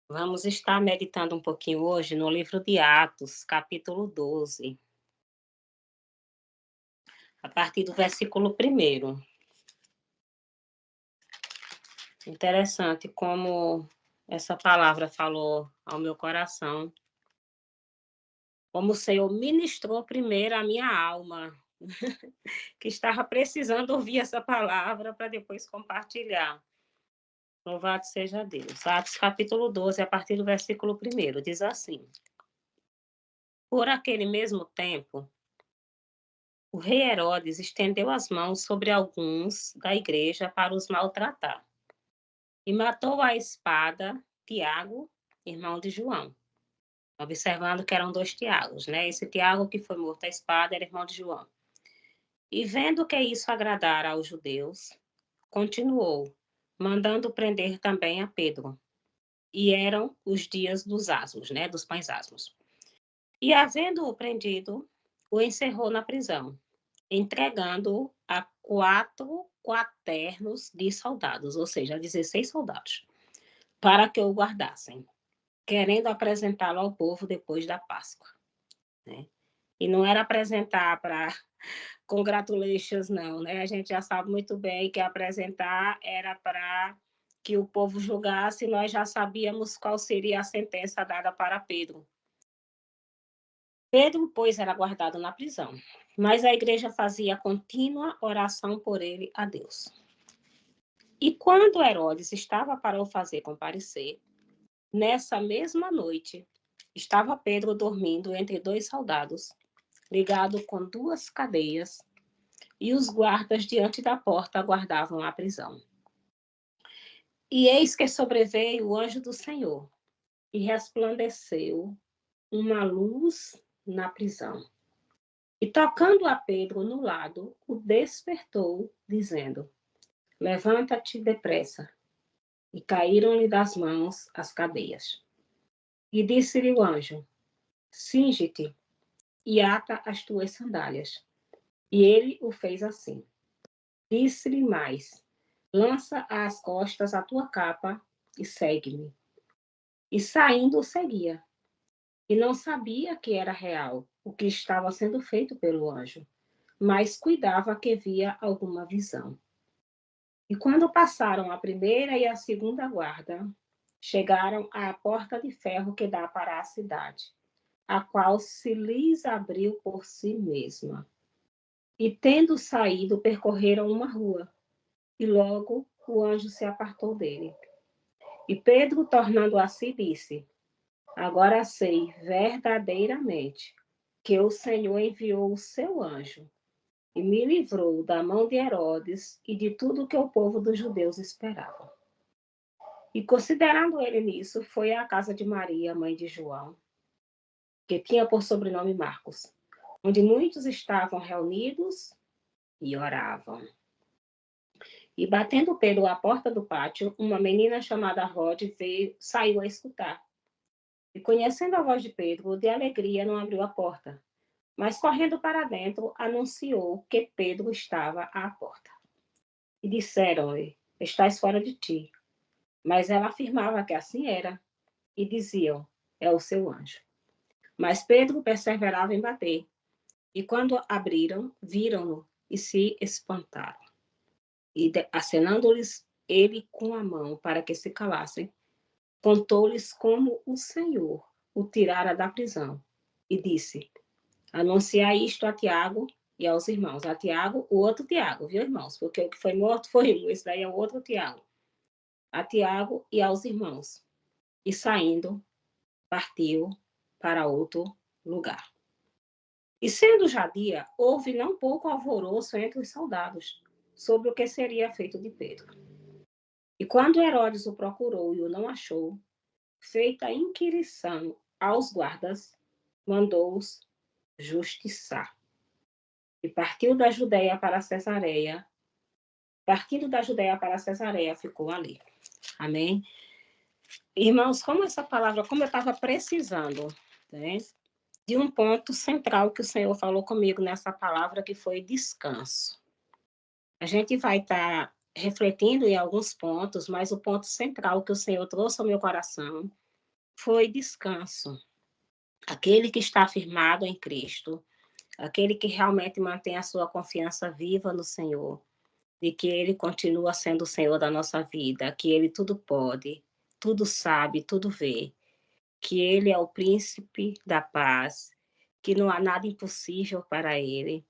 Vamos estar meditando um pouquinho hoje no livro de Atos, capítulo 12, a partir do versículo 1. Interessante como essa palavra falou ao meu coração, como o Senhor ministrou primeiro a minha alma, que estava precisando ouvir essa palavra para depois compartilhar. Louvado seja Deus. Atos capítulo 12, a partir do versículo 1, diz assim: Por aquele mesmo tempo, o rei Herodes estendeu as mãos sobre alguns da igreja para os maltratar e matou à espada Tiago, irmão de João. Observando que eram dois Tiagos, né? Esse Tiago que foi morto à espada era irmão de João. E vendo que isso agradara aos judeus, continuou, mandando prender também a Pedro. E eram os dias dos asmos, né? Dos pães asmos. E havendo-o prendido, o encerrou na prisão, entregando-o a 4 quaternos de soldados, ou seja, a 16 soldados, para que o guardassem, querendo apresentá-lo ao povo depois da Páscoa. Né? E não era apresentar para congratulations, não, né? A gente já sabe muito bem que apresentar era para que o povo julgasse, e nós já sabíamos qual seria a sentença dada para Pedro. Pedro, pois, era guardado na prisão, mas a igreja fazia contínua oração por ele a Deus. E quando Herodes estava para o fazer comparecer, nessa mesma noite, estava Pedro dormindo entre dois soldados, ligado com 2 cadeias, e os guardas diante da porta aguardavam a prisão. E eis que sobreveio o anjo do Senhor, e resplandeceu uma luz na prisão. E tocando a Pedro no lado, o despertou, dizendo: Levanta-te depressa. E caíram-lhe das mãos as cadeias. E disse-lhe o anjo: Cinge-te e ata as tuas sandálias. E ele o fez assim. Disse-lhe mais: Lança às costas a tua capa e segue-me. E saindo o seguia. E não sabia que era real o que estava sendo feito pelo anjo, mas cuidava que via alguma visão. E quando passaram a primeira e a segunda guarda, chegaram à porta de ferro que dá para a cidade, a qual se lhes abriu por si mesma. E tendo saído, percorreram uma rua, e logo o anjo se apartou dele. E Pedro, tornando a si, disse: Agora sei verdadeiramente que o Senhor enviou o seu anjo e me livrou da mão de Herodes e de tudo que o povo dos judeus esperava. E considerando ele nisso, foi à casa de Maria, mãe de João, que tinha por sobrenome Marcos, onde muitos estavam reunidos e oravam. E batendo Pedro à porta do pátio, uma menina chamada Rode saiu a escutar. E conhecendo a voz de Pedro, de alegria não abriu a porta, mas correndo para dentro, anunciou que Pedro estava à porta. E disseram-lhe: Estás fora de ti. Mas ela afirmava que assim era, e diziam: É o seu anjo. Mas Pedro perseverava em bater. E quando abriram, viram-no e se espantaram. E acenando-lhes ele com a mão para que se calassem, contou-lhes como o Senhor o tirara da prisão. E disse: Anunciai isto a Tiago e aos irmãos. A Tiago, o outro Tiago, viu, irmãos? Porque o que foi morto foi um, esse daí é o outro Tiago. A Tiago e aos irmãos. E saindo, partiu para outro lugar. E sendo já dia, houve não pouco alvoroço entre os soldados sobre o que seria feito de Pedro. E quando Herodes o procurou e o não achou, feita a inquirição aos guardas, mandou-os justiçar. E partindo da Judéia para Cesareia, ficou ali. Amém? Irmãos, como essa palavra, como eu estava precisando, né, de um ponto central que o Senhor falou comigo nessa palavra, que foi descanso. A gente vai estar refletindo em alguns pontos, mas o ponto central que o Senhor trouxe ao meu coração foi descanso. Aquele que está firmado em Cristo, aquele que realmente mantém a sua confiança viva no Senhor, de que Ele continua sendo o Senhor da nossa vida, que Ele tudo pode, tudo sabe, tudo vê, que Ele é o príncipe da paz, que não há nada impossível para Ele.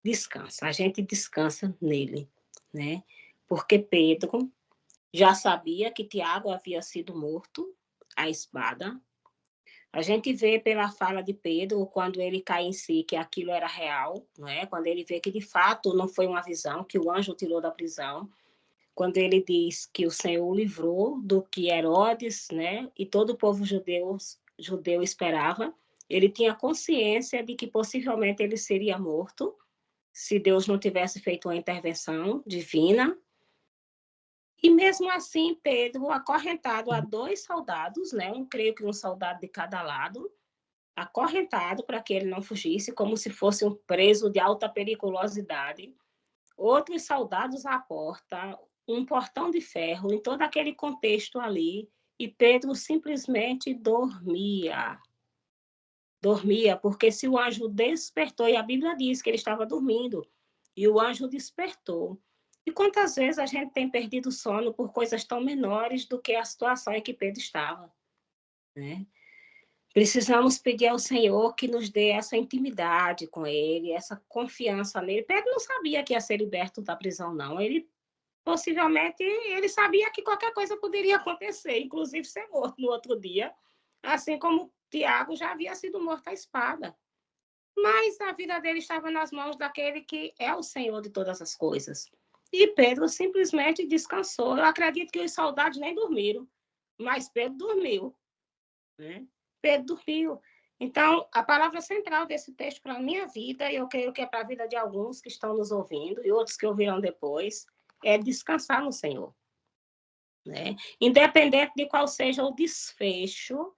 Descansa, a gente descansa nele, né? Porque Pedro já sabia que Tiago havia sido morto à espada. A gente vê pela fala de Pedro, quando ele cai em si, que aquilo era real, né? Quando ele vê que de fato não foi uma visão, que o anjo o tirou da prisão, quando ele diz que o Senhor o livrou do que Herodes, né, e todo o povo judeu esperava, ele tinha consciência de que possivelmente ele seria morto, se Deus não tivesse feito uma intervenção divina. E mesmo assim, Pedro, acorrentado a 2 soldados, né, creio que um soldado de cada lado, acorrentado para que ele não fugisse, como se fosse um preso de alta periculosidade, outros soldados à porta, um portão de ferro, em todo aquele contexto ali, e Pedro simplesmente dormia. Dormia, porque se o anjo despertou, e a Bíblia diz que ele estava dormindo, e o anjo despertou. E quantas vezes a gente tem perdido o sono por coisas tão menores do que a situação em que Pedro estava, né? Precisamos pedir ao Senhor que nos dê essa intimidade com Ele, essa confiança nele. Pedro não sabia que ia ser liberto da prisão, não. Ele possivelmente ele sabia que qualquer coisa poderia acontecer, inclusive ser morto no outro dia, assim como Tiago já havia sido morto à espada. Mas a vida dele estava nas mãos daquele que é o Senhor de todas as coisas. E Pedro simplesmente descansou. Eu acredito que os soldados nem dormiram, mas Pedro dormiu, né? Pedro dormiu. Então, a palavra central desse texto para a minha vida, e eu creio que é para a vida de alguns que estão nos ouvindo e outros que ouvirão depois, é descansar no Senhor, né? Independente de qual seja o desfecho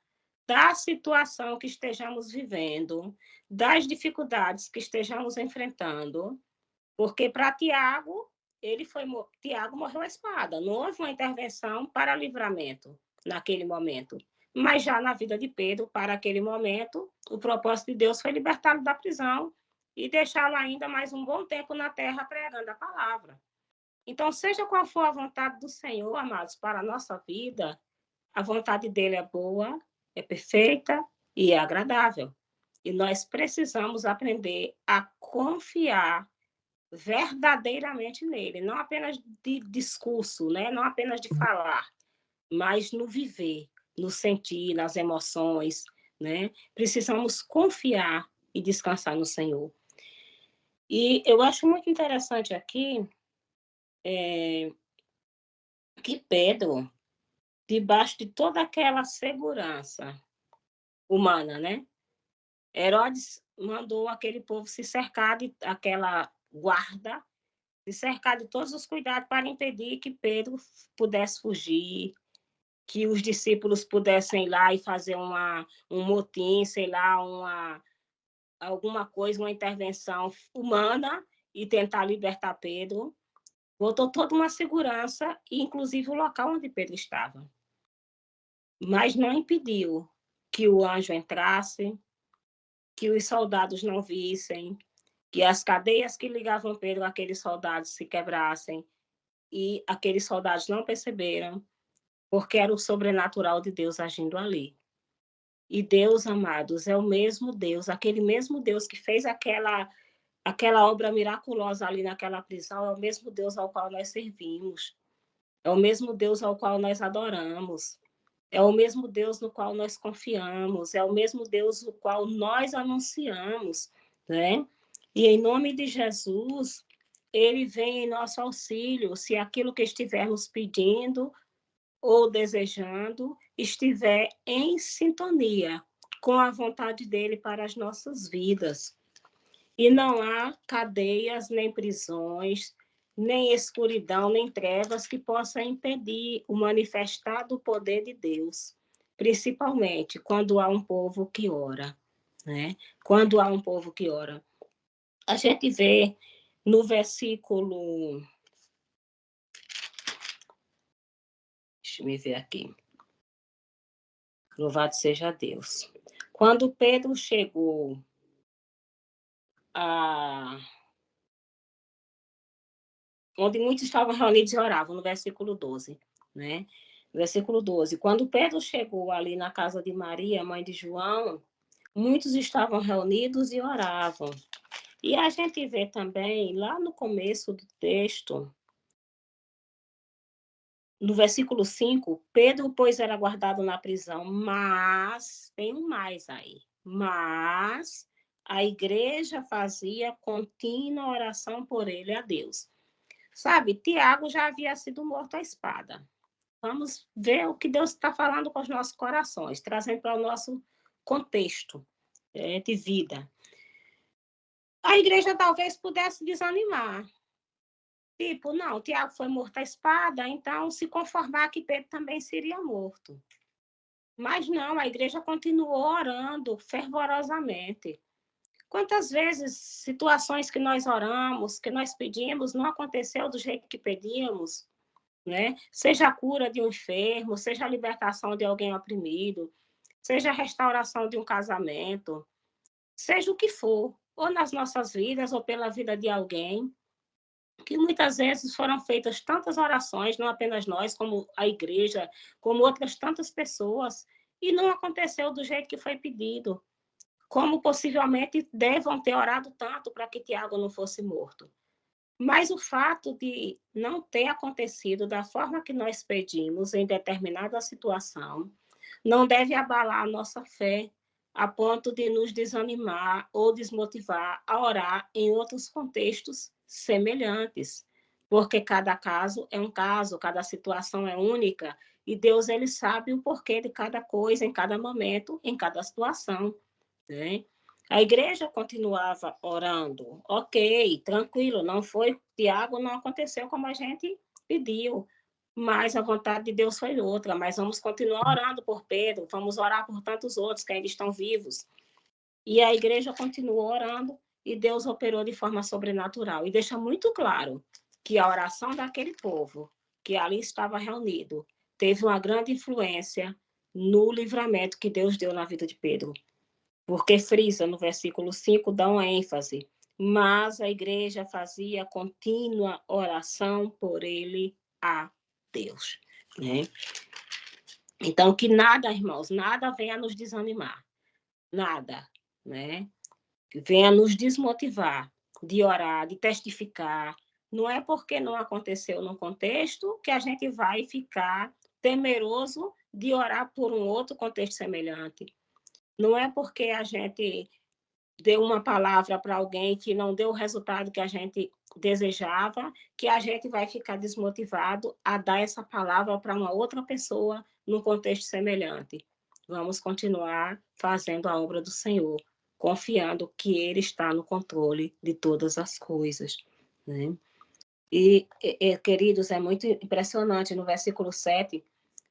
da situação que estejamos vivendo, das dificuldades que estejamos enfrentando, porque para Tiago, Tiago morreu à espada, não houve uma intervenção para livramento naquele momento. Mas já na vida de Pedro, para aquele momento, o propósito de Deus foi libertá-lo da prisão e deixá-lo ainda mais um bom tempo na terra pregando a palavra. Então, seja qual for a vontade do Senhor, amados, para a nossa vida, a vontade dele é boa, é perfeita e é agradável. E nós precisamos aprender a confiar verdadeiramente nele, não apenas de discurso, né? Não apenas de falar, mas no viver, no sentir, nas emoções, né? Precisamos confiar e descansar no Senhor. E eu acho muito interessante aqui que Pedro, debaixo de toda aquela segurança humana, né? Herodes mandou aquele povo se cercar de aquela guarda, se cercar de todos os cuidados para impedir que Pedro pudesse fugir, que os discípulos pudessem ir lá e fazer um motim, sei lá, alguma coisa, uma intervenção humana e tentar libertar Pedro. Botou toda uma segurança, inclusive o local onde Pedro estava. Mas não impediu que o anjo entrasse, que os soldados não vissem, que as cadeias que ligavam Pedro àqueles soldados se quebrassem, e aqueles soldados não perceberam, porque era o sobrenatural de Deus agindo ali. E Deus, amados, é o mesmo Deus, aquele mesmo Deus que fez aquela obra miraculosa ali naquela prisão, é o mesmo Deus ao qual nós servimos, é o mesmo Deus ao qual nós adoramos, é o mesmo Deus no qual nós confiamos, é o mesmo Deus no qual nós anunciamos, né? E em nome de Jesus, ele vem em nosso auxílio, se aquilo que estivermos pedindo ou desejando estiver em sintonia com a vontade dele para as nossas vidas. E não há cadeias, nem prisões, nem escuridão, nem trevas que possa impedir o manifestar do poder de Deus, principalmente quando há um povo que ora, né? Quando há um povo que ora. A gente vê no versículo, deixa eu ver aqui, Louvado seja Deus. Quando Pedro chegou a onde muitos estavam reunidos e oravam, no versículo 12, né? Versículo 12. Quando Pedro chegou ali na casa de Maria, mãe de João, muitos estavam reunidos e oravam. E a gente vê também, lá no começo do texto, no versículo 5, Pedro, pois, era guardado na prisão, mas, tem um mais aí, mas a igreja fazia contínua oração por ele a Deus. Sabe, Tiago já havia sido morto à espada. Vamos ver o que Deus está falando com os nossos corações, trazendo para o nosso contexto de vida. A igreja talvez pudesse desanimar. Tipo, não, Tiago foi morto à espada, então se conformar que Pedro também seria morto. Mas não, a igreja continuou orando fervorosamente. Quantas vezes situações que nós oramos, que nós pedimos, não aconteceu do jeito que pedíamos, né? Seja a cura de um enfermo, seja a libertação de alguém oprimido, seja a restauração de um casamento, seja o que for, ou nas nossas vidas, ou pela vida de alguém, que muitas vezes foram feitas tantas orações, não apenas nós, como a igreja, como outras tantas pessoas, e não aconteceu do jeito que foi pedido, como possivelmente devam ter orado tanto para que Tiago não fosse morto. Mas o fato de não ter acontecido da forma que nós pedimos em determinada situação não deve abalar a nossa fé a ponto de nos desanimar ou desmotivar a orar em outros contextos semelhantes, porque cada caso é um caso, cada situação é única e Deus ele sabe o porquê de cada coisa em cada momento, em cada situação, né? A igreja continuava orando, ok, tranquilo, não foi, Tiago não aconteceu como a gente pediu, mas a vontade de Deus foi outra, mas vamos continuar orando por Pedro, vamos orar por tantos outros que ainda estão vivos. E a igreja continuou orando e Deus operou de forma sobrenatural. E deixa muito claro que a oração daquele povo que ali estava reunido teve uma grande influência no livramento que Deus deu na vida de Pedro. Porque frisa no versículo 5, dá uma ênfase. Mas a igreja fazia contínua oração por ele a Deus, né? Então, que nada, irmãos, nada venha nos desanimar, nada, né? Que venha nos desmotivar de orar, de testificar. Não é porque não aconteceu no contexto que a gente vai ficar temeroso de orar por um outro contexto semelhante. Não é porque a gente deu uma palavra para alguém que não deu o resultado que a gente desejava, que a gente vai ficar desmotivado a dar essa palavra para uma outra pessoa num contexto semelhante. Vamos continuar fazendo a obra do Senhor, confiando que Ele está no controle de todas as coisas, né? Queridos, é muito impressionante, no versículo 7,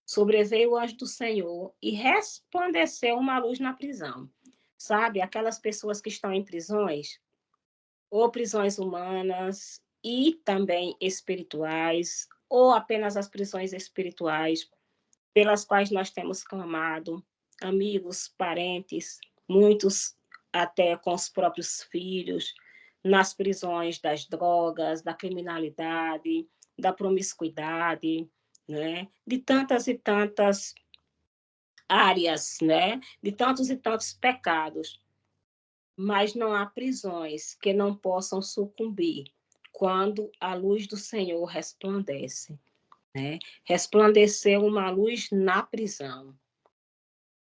sobreveio o anjo do Senhor e resplandeceu uma luz na prisão. Sabe, aquelas pessoas que estão em prisões, ou prisões humanas e também espirituais, ou apenas as prisões espirituais, pelas quais nós temos clamado, amigos, parentes, muitos até com os próprios filhos, nas prisões das drogas, da criminalidade, da promiscuidade, né? De tantas e tantas áreas, né? De tantos e tantos pecados. Mas não há prisões que não possam sucumbir quando a luz do Senhor resplandece, né? Resplandeceu uma luz na prisão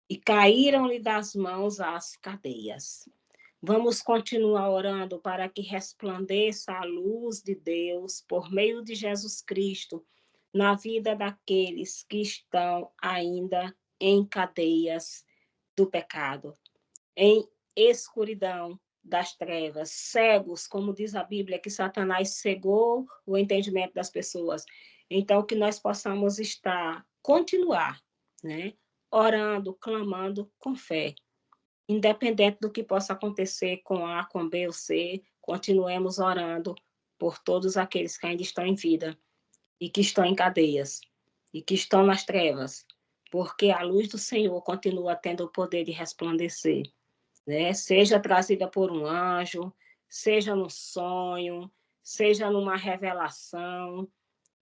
e caíram-lhe das mãos as cadeias. Vamos continuar orando para que resplandeça a luz de Deus por meio de Jesus Cristo na vida daqueles que estão ainda em cadeias do pecado, em escuridão das trevas, cegos, como diz a Bíblia, que Satanás cegou o entendimento das pessoas. Então, que nós possamos continuar, né? Orando, clamando com fé. Independente do que possa acontecer com A, com B ou C, continuemos orando por todos aqueles que ainda estão em vida e que estão em cadeias e que estão nas trevas, porque a luz do Senhor continua tendo o poder de resplandecer, né? Seja trazida por um anjo, seja no sonho, seja numa revelação,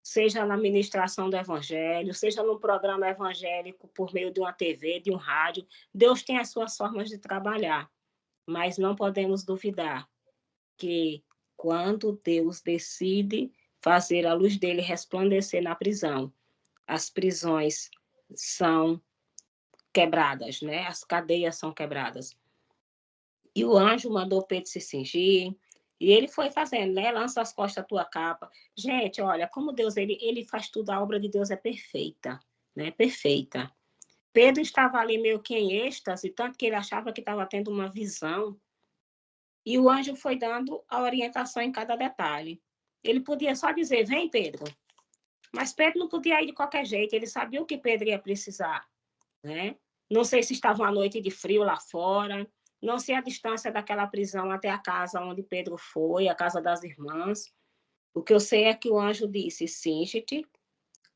seja na ministração do evangelho, seja num programa evangélico por meio de uma TV, de um rádio. Deus tem as suas formas de trabalhar, mas não podemos duvidar que quando Deus decide fazer a luz dele resplandecer na prisão, as prisões são quebradas, né? As cadeias são quebradas. E o anjo mandou Pedro se cingir, e ele foi fazendo, né? Lança as costas a tua capa. Gente, olha, como Deus, ele faz tudo, a obra de Deus é perfeita, né? Perfeita. Pedro estava ali meio que em êxtase, tanto que ele achava que estava tendo uma visão, e o anjo foi dando a orientação em cada detalhe. Ele podia só dizer, vem, Pedro. Mas Pedro não podia ir de qualquer jeito, ele sabia o que Pedro ia precisar, né? Não sei se estava uma noite de frio lá fora, não sei a distância daquela prisão até a casa onde Pedro foi, a casa das irmãs. O que eu sei é que o anjo disse, cinge-te,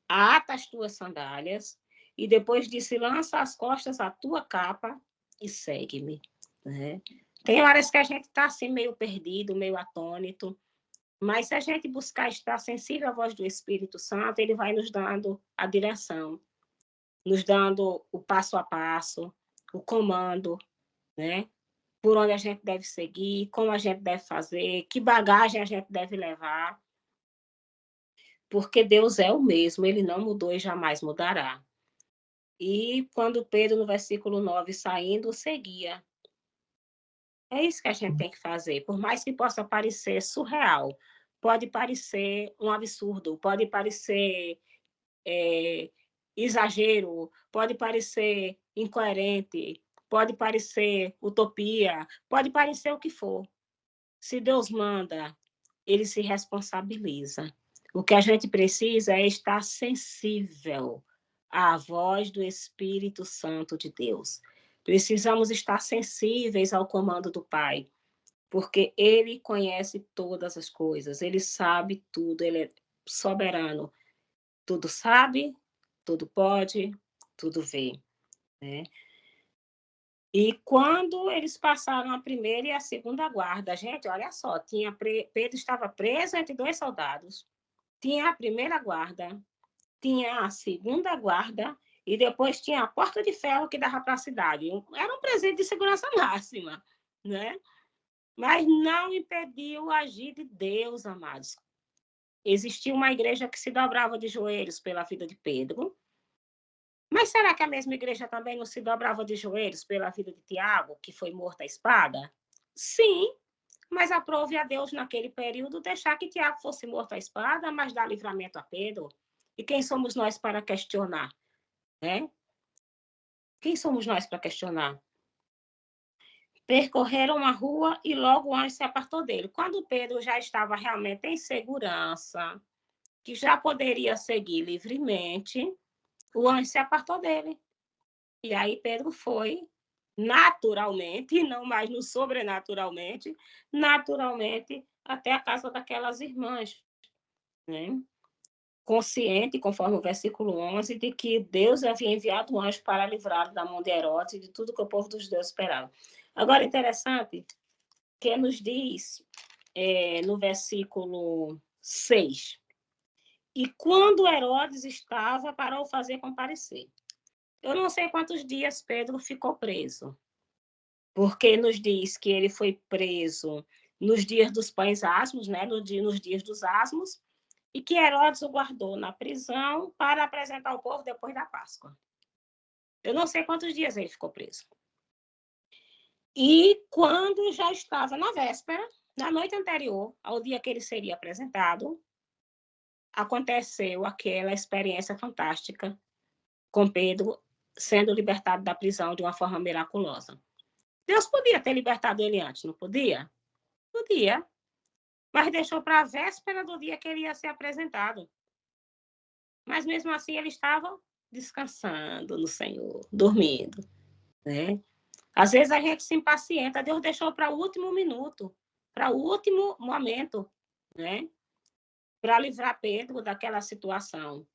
ata as tuas sandálias, e depois disse, lança as costas a tua capa e segue-me, né? Tem horas que a gente está assim meio perdido, meio atônito, mas se a gente buscar estar sensível à voz do Espírito Santo, ele vai nos dando a direção, nos dando o passo a passo, o comando, né? Por onde a gente deve seguir, como a gente deve fazer, que bagagem a gente deve levar, porque Deus é o mesmo, ele não mudou e jamais mudará. E quando Pedro, no versículo 9, saindo, seguia. É isso que a gente tem que fazer, por mais que possa parecer surreal, pode parecer um absurdo, pode parecer exagero, pode parecer incoerente, pode parecer utopia, pode parecer o que for. Se Deus manda, ele se responsabiliza. O que a gente precisa é estar sensível à voz do Espírito Santo de Deus. Precisamos estar sensíveis ao comando do Pai, porque ele conhece todas as coisas, ele sabe tudo, ele é soberano. Tudo sabe, tudo pode, tudo vê, né? E quando eles passaram a primeira e a segunda guarda, gente, olha só, Pedro estava preso entre dois soldados, tinha a primeira guarda, tinha a segunda guarda e depois tinha a porta de ferro que dava para a cidade. Era um presídio de segurança máxima, né? Mas não impediu o agir de Deus, amados. Existia uma igreja que se dobrava de joelhos pela vida de Pedro. Mas será que a mesma igreja também não se dobrava de joelhos pela vida de Tiago, que foi morto à espada? Sim, mas aprove a Deus naquele período deixar que Tiago fosse morto à espada, mas dar livramento a Pedro. E quem somos nós para questionar? Né? Quem somos nós para questionar? Percorreram a rua e logo o anjo se apartou dele. Quando Pedro já estava realmente em segurança, que já poderia seguir livremente, o anjo se apartou dele. E aí Pedro foi naturalmente, e não mais no sobrenaturalmente, naturalmente até a casa daquelas irmãs, né? Consciente, conforme o versículo 11, de que Deus havia enviado um anjo para livrá-lo da mão de Herodes e de tudo que o povo dos deuses esperava. Agora, interessante que nos diz no versículo 6, e quando Herodes estava para o fazer comparecer. Eu não sei quantos dias Pedro ficou preso, porque nos diz que ele foi preso nos dias dos pães asmos, né? Nos dias dos asmos, e que Herodes o guardou na prisão para apresentar ao povo depois da Páscoa. Eu não sei quantos dias ele ficou preso. E quando já estava na véspera, na noite anterior ao dia que ele seria apresentado, aconteceu aquela experiência fantástica com Pedro sendo libertado da prisão de uma forma miraculosa. Deus podia ter libertado ele antes, não podia? Podia, mas deixou para a véspera do dia que ele ia ser apresentado. Mas mesmo assim ele estava descansando no Senhor, dormindo, né? Às vezes a gente se impacienta, Deus deixou para o último minuto, para o último momento, né? Para livrar Pedro daquela situação,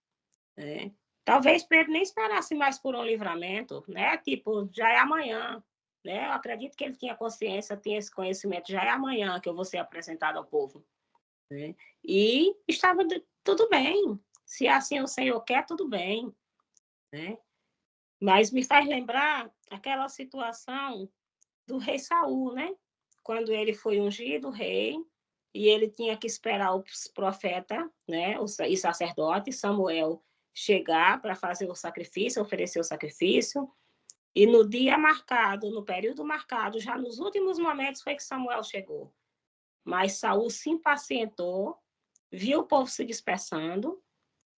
né? Talvez Pedro nem esperasse mais por um livramento, né? Tipo, já é amanhã, né? Eu acredito que ele tinha consciência, tinha esse conhecimento, já é amanhã que eu vou ser apresentado ao povo, né? E estava tudo bem. Se assim o Senhor quer, tudo bem, né? Mas me faz lembrar aquela situação do rei Saul, né? Quando ele foi ungido rei e ele tinha que esperar os profetas, né, e sacerdote Samuel chegar para fazer o sacrifício, oferecer o sacrifício. E no dia marcado, no período marcado, já nos últimos momentos foi que Samuel chegou. Mas Saul se impacientou, viu o povo se dispersando.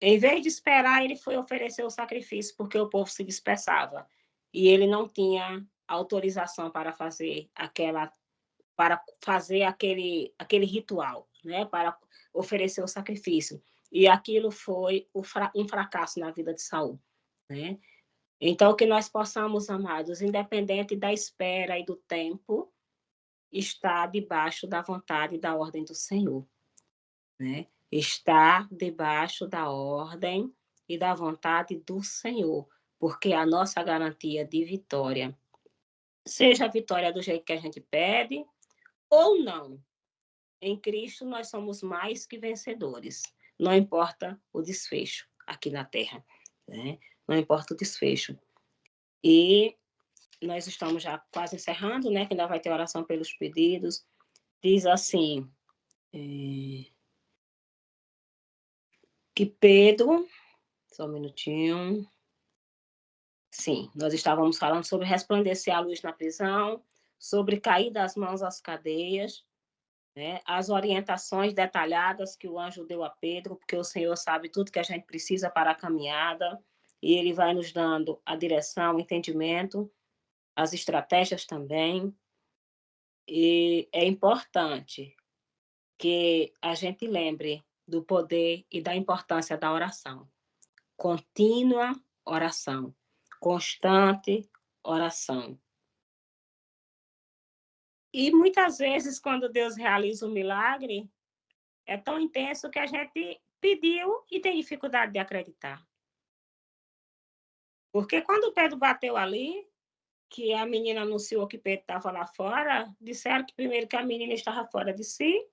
Em vez de esperar, ele foi oferecer o sacrifício, porque o povo se dispersava. E ele não tinha autorização para fazer aquele ritual, né? Para oferecer o sacrifício. E aquilo foi um fracasso na vida de Saul, né? Então, que nós possamos, amados, independente da espera e do tempo, estar debaixo da vontade e da ordem do Senhor, né? Estar debaixo da ordem e da vontade do Senhor, porque a nossa garantia de vitória, seja a vitória do jeito que a gente pede ou não, em Cristo nós somos mais que vencedores. Não importa o desfecho aqui na Terra, né? Não importa o desfecho. E nós estamos já quase encerrando, né? Que ainda vai ter oração pelos pedidos. Diz assim, que Pedro, só um minutinho. Sim, nós estávamos falando sobre resplandecer a luz na prisão, sobre cair das mãos às cadeias, né? As orientações detalhadas que o anjo deu a Pedro, porque o Senhor sabe tudo que a gente precisa para a caminhada, e ele vai nos dando a direção, o entendimento, as estratégias também. E é importante que a gente lembre do poder e da importância da oração. Contínua oração, constante oração. E muitas vezes, quando Deus realiza um milagre, é tão intenso que a gente pediu e tem dificuldade de acreditar. Porque quando Pedro bateu ali, que a menina anunciou que Pedro estava lá fora, disseram que primeiro que a menina estava fora de si,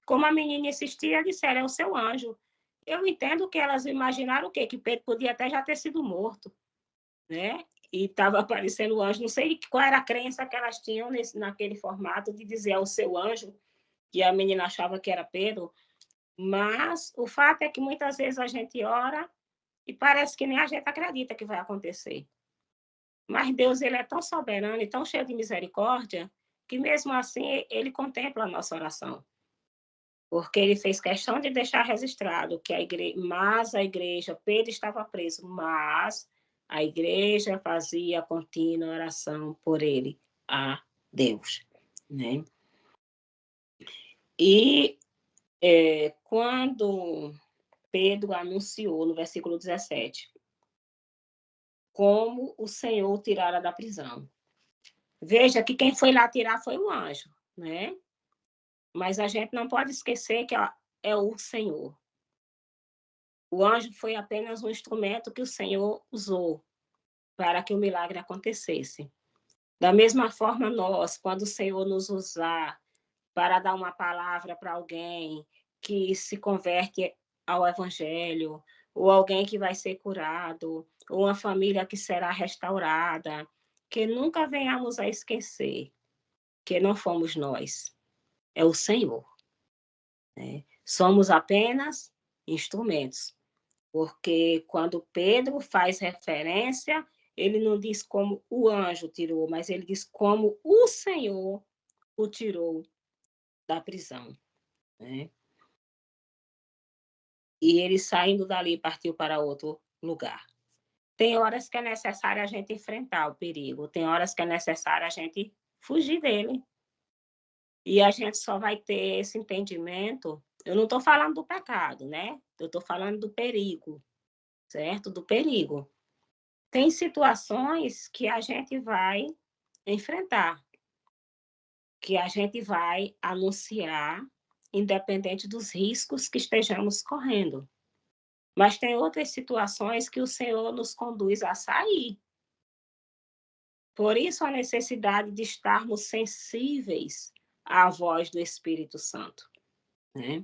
como a menina insistia, disseram, é o seu anjo. Eu entendo que elas imaginaram o quê? Que Pedro podia até já ter sido morto, né? E estava aparecendo o anjo. Não sei qual era a crença que elas tinham naquele formato de dizer é o seu anjo, que a menina achava que era Pedro. Mas o fato é que muitas vezes a gente ora e parece que nem a gente acredita que vai acontecer. Mas Deus, ele é tão soberano e tão cheio de misericórdia que mesmo assim ele contempla a nossa oração. Porque ele fez questão de deixar registrado que a igreja, Pedro estava preso, mas a igreja fazia contínua oração por ele, a Deus, né? E quando Pedro anunciou no versículo 17 como o Senhor o tirara da prisão. Veja que quem foi lá tirar foi o anjo, né? Mas a gente não pode esquecer que é o Senhor. O anjo foi apenas um instrumento que o Senhor usou para que o milagre acontecesse. Da mesma forma, nós, quando o Senhor nos usar para dar uma palavra para alguém que se converte ao Evangelho, ou alguém que vai ser curado, ou uma família que será restaurada, que nunca venhamos a esquecer que não fomos nós, é o Senhor, né? Somos apenas instrumentos, porque quando Pedro faz referência, ele não diz como o anjo tirou, mas ele diz como o Senhor o tirou da prisão, né? E ele saindo dali partiu para outro lugar. Tem horas que é necessário a gente enfrentar o perigo, tem horas que é necessário a gente fugir dele. E a gente só vai ter esse entendimento. Eu não estou falando do pecado, né? Eu estou falando do perigo, certo? Do perigo. Tem situações que a gente vai enfrentar, que a gente vai anunciar, independente dos riscos que estejamos correndo. Mas tem outras situações que o Senhor nos conduz a sair. Por isso, a necessidade de estarmos sensíveis à voz do Espírito Santo, né?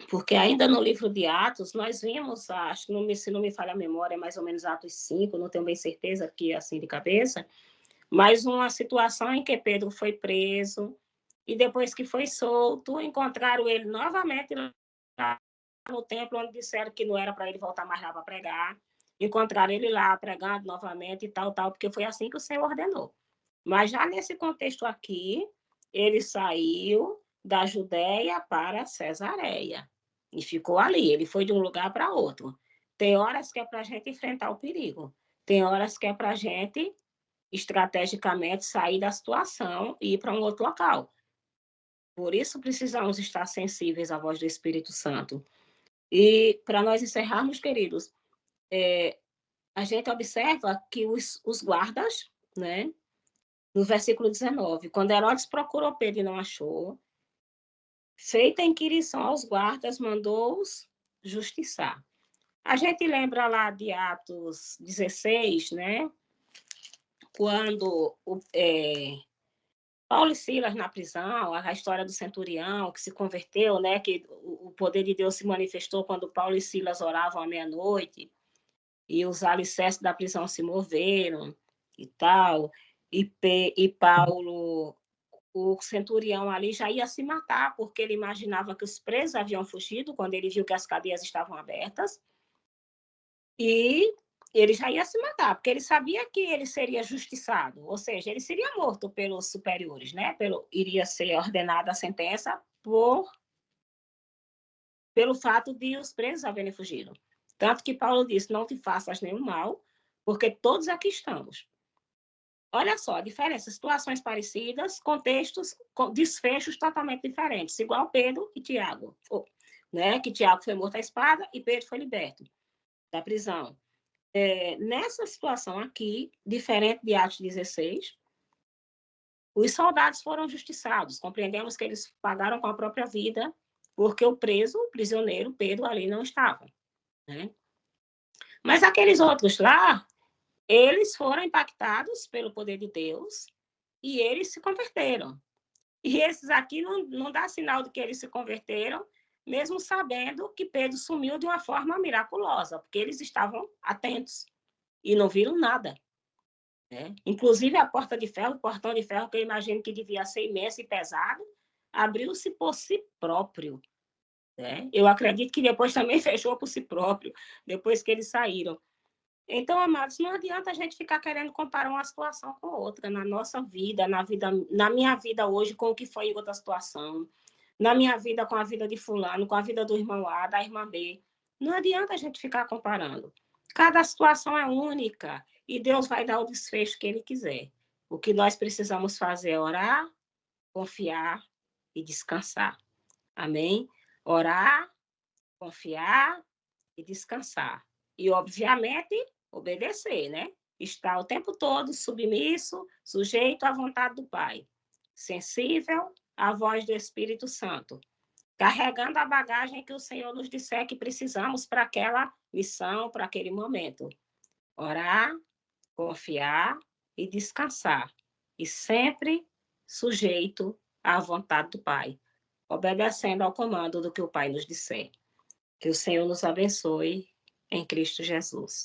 Porque ainda no livro de Atos, nós vimos, acho, se não me falha a memória, é mais ou menos Atos 5, não tenho bem certeza aqui, assim, de cabeça, mas uma situação em que Pedro foi preso, e depois que foi solto, encontraram ele novamente lá no templo, onde disseram que não era para ele voltar mais lá para pregar, encontraram ele lá pregando novamente e tal, porque foi assim que o Senhor ordenou. Mas já nesse contexto aqui, ele saiu da Judéia para Cesareia e ficou ali. Ele foi de um lugar para outro. Tem horas que é para a gente enfrentar o perigo, tem horas que é para a gente, estrategicamente, sair da situação e ir para um outro local. Por isso, precisamos estar sensíveis à voz do Espírito Santo. E, para nós encerrarmos, queridos, a gente observa que os guardas, né, no versículo 19, quando Herodes procurou Pedro e não achou, feita a inquirição aos guardas, mandou-os justiçar. A gente lembra lá de Atos 16, né, quando Paulo e Silas na prisão, a história do centurião que se converteu, né, que o poder de Deus se manifestou quando Paulo e Silas oravam à meia-noite, e os alicerces da prisão se moveram e tal, e Paulo, o centurião ali já ia se matar, porque ele imaginava que os presos haviam fugido quando ele viu que as cadeias estavam abertas, e ele já ia se matar, porque ele sabia que ele seria justiçado, ou seja, ele seria morto pelos superiores, né? Iria ser ordenada a sentença pelo fato de os presos haverem fugido. Tanto que Paulo disse: não te faças nenhum mal, porque todos aqui estamos. Olha só, diferença, situações parecidas, contextos, desfechos totalmente diferentes, igual Pedro e Tiago, né? Que Tiago foi morto à espada e Pedro foi liberto da prisão. Nessa situação aqui, diferente de Atos 16, os soldados foram justiçados. Compreendemos que eles pagaram com a própria vida, porque o preso, o prisioneiro, Pedro, ali não estava, né? Mas aqueles outros lá, eles foram impactados pelo poder de Deus e eles se converteram. E esses aqui não dá sinal de que eles se converteram, mesmo sabendo que Pedro sumiu de uma forma miraculosa, porque eles estavam atentos e não viram nada, né? Inclusive a porta de ferro, o portão de ferro, que eu imagino que devia ser imenso e pesado, abriu-se por si próprio, né? Eu acredito que depois também fechou por si próprio, depois que eles saíram. Então, amados, não adianta a gente ficar querendo comparar uma situação com outra na nossa vida, na minha vida hoje com o que foi em outra situação, na minha vida com a vida de fulano, com a vida do irmão A, da irmã B. Não adianta a gente ficar comparando. Cada situação é única e Deus vai dar o desfecho que Ele quiser. O que nós precisamos fazer é orar, confiar e descansar. Amém? Orar, confiar e descansar. E, obviamente, obedecer, né? Estar o tempo todo submisso, sujeito à vontade do Pai, sensível à voz do Espírito Santo, carregando a bagagem que o Senhor nos disser que precisamos para aquela missão, para aquele momento. Orar, confiar e descansar. E sempre sujeito à vontade do Pai, obedecendo ao comando do que o Pai nos disser. Que o Senhor nos abençoe em Cristo Jesus.